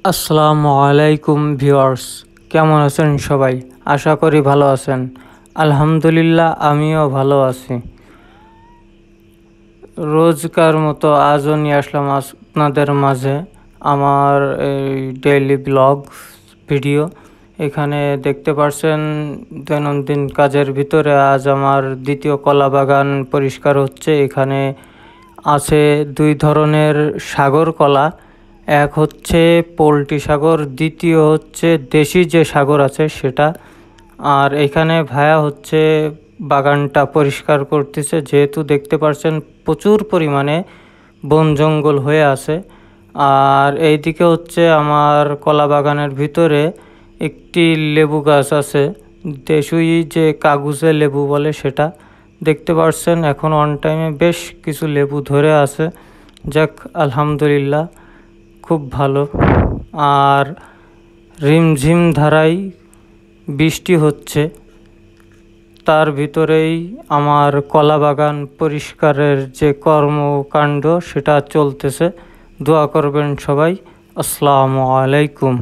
আসসালামু আলাইকুম ভিউয়ার্স, কেমন আছেন সবাই? আশা করি ভালো আছেন। আলহামদুলিল্লাহ, আমিও ভালো আছি। রোজকার মতো আজও নিয়ে আসলাম আপনাদের মাঝে আমার এই ডেইলি ব্লগ ভিডিও। এখানে দেখতে পাচ্ছেন দৈনন্দিন কাজের ভিতরে আজ আমার দ্বিতীয় কলা বাগান পরিষ্কার হচ্ছে। এখানে আছে দুই ধরনের সাগর কলা, এক হচ্ছে পোলট্রি সাগর, দ্বিতীয় হচ্ছে দেশি যে সাগর আছে সেটা। আর এখানে ভায়া হচ্ছে বাগানটা পরিষ্কার করতেছে, যেহেতু দেখতে পাচ্ছেন প্রচুর পরিমাণে বন জঙ্গল হয়ে আছে। আর এইদিকে হচ্ছে আমার কলা বাগানের ভিতরে একটি লেবু গাছ আছে, দেশি যে কাগজে লেবু বলে সেটা। দেখতে পাচ্ছেন এখন অন টাইমে বেশ কিছু লেবু ধরে আছে। যাক, আলহামদুলিল্লাহ, খুব ভালো। আর রিমঝিম ধারায় বৃষ্টি হচ্ছে, তার ভিতরেই আমার কলা বাগান পরিষ্কারের যে কর্মকাণ্ড সেটা চলতেছে। দোয়া করবেন সবাই। আসসালামু আলাইকুম।